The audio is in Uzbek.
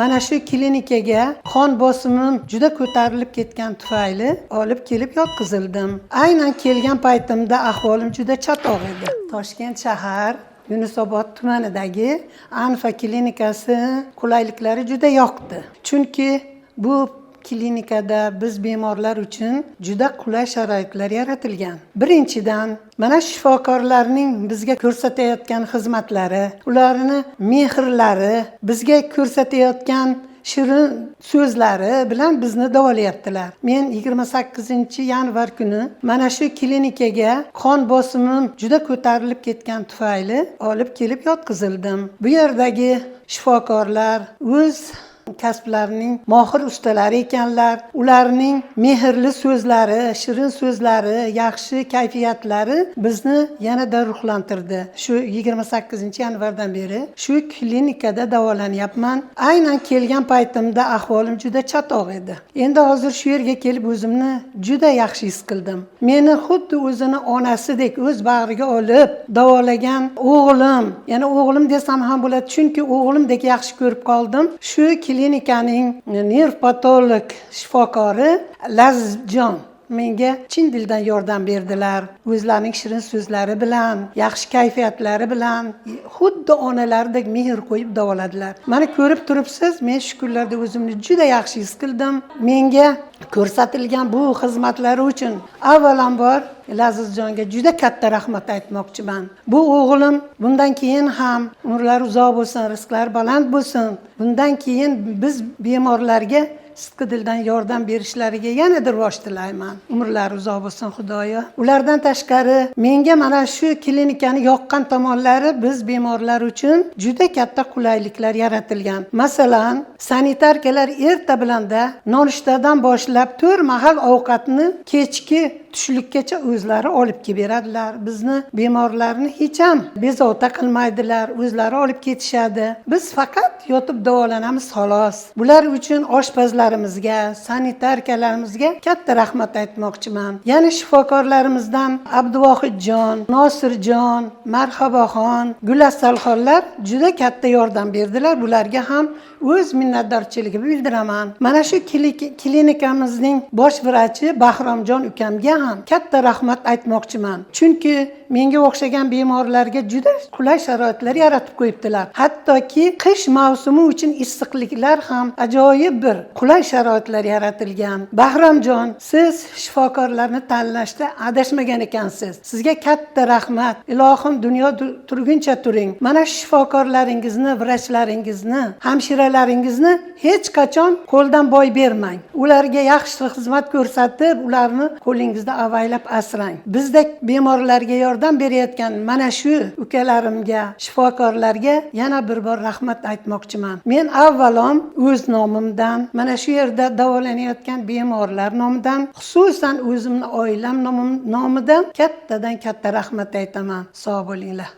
mana shu klinikaga qon bosimim juda ko'tarilib ketgan tufayli olib kelib yotqizildim. Aynan kelgan paytimda ahvolim juda chatoq edi. Toshkent shahar Yunusobod tumanidagi Anfa klinikasi qulayliklari juda yoqdi. Chunki bu klinikada biz bemorlar uchun juda qulay sharoitlar yaratilgan. Birinchidan, mana shifokorlarning bizga ko'rsatayotgan xizmatlari, ularning mehrlari, bizga ko'rsatayotgan shirin so'zlari bilan bizni davolayaptilar. Men 28-yanvar kuni mana shu klinikaga qon bosimim juda ko'tarilib ketgan tufayli olib kelib yotqizildim. Bu yerdagi shifokorlar o'z kasblarining mohir ustalari ekanlar. Ularning mehrli so'zlari, shirin so'zlari, yaxshi kayfiyatlari bizni yanada ruhlantirdi. Shu 28-yanvardan beri shu klinikada davolanyapman. Aynan kelgan paytimda ahvolim juda chatoq edi. Endi hozir shu yerga kelib o'zimni juda yaxshi his qildim. Meni xuddi o'zini onasidek o'z bag'riga olib davolagan o'g'lim, yana o'g'lim desam ham bo'ladi, chunki o'g'limdek yaxshi ko'rib qoldim. Shu klinikaning nerv-patolog shifokori Lazizjon menga chin dildan yordam berdilar. O'zlarining shirin so'zlari bilan, yaxshi kayfiyatlari bilan xuddi onalardek mehr qo'yib davoladilar. Mana ko'rib turibsiz, men shu kunlarda o'zimni juda yaxshi his qildim. Menga ko'rsatilgan bu xizmatlari uchun avvalambor Lazizjonga juda katta rahmat aytmoqchiman. Bu o'g'lim bundan keyin ham umrlari uzoq bo'lsin, rizqlari baland bo'lsin. Bundan keyin biz bemorlarga sidqi dildan yordam berishlariga yanada rivoj tilayman. Umrlari uzoq bo'lsin Xudoyo. Ulardan tashqari menga mana shu klinikani yoqqan tomonlari biz bemorlar uchun juda katta qulayliklar yaratilgan. Masalan, sanitarkalar erta bilanda nonushtadan boshlab 4 mahal ovqatni kechki tushlikkacha o'zlari olib kelib beradilar. Bizni bemorlarni hech ham bezovta qilmaydilar, o'zlari olib ketishadi. Biz faqat yotib davolanamiz xolos. Bular uchun oshpazlarimizga, sanitarkalarimizga katta rahmat aytmoqchiman. Yana shifokorlarimizdan Abduvohidjon, Nosirjon, Marhaboxon, Gulasalxonlar juda katta yordam berdilar. Bularga ham o'z minnatdorchiligimni bildiraman. Mana shu klinikamizning bosh vrachi Bahromjon ukamga ham katta rahmat aytmoqchiman. Chunki menga o'xshagan bemorlarga juda qulay sharoitlar yaratib qo'yibdilar. Hattoki qish mavsumi uchun issiqliklar ham ajoyib bir qulay sharoitlar yaratilgan. Bahromjon, siz shifokorlarni tanlashda adashmagan ekansiz. Sizga katta rahmat. Ilohim dunyo turguncha turing. Mana shu shifokorlaringizni, vrachlaringizni, hamshiralaringizni hech qachon qo'ldan boy bermang. Ularga yaxshi xizmat ko'rsatib, ularni qo'lingizda avaylab asrang. Bizdek bemorlarga yordam berayotgan mana shu ukalarimga, shifokorlarga yana bir bor rahmat aytmoqchiman. Men avvalom o'z nomimdan, mana shu yerda davolanayotgan bemorlar nomidan, xususan o'zimning oilam nomidan kattadan katta rahmat aytaman. Sog' bo'linglar.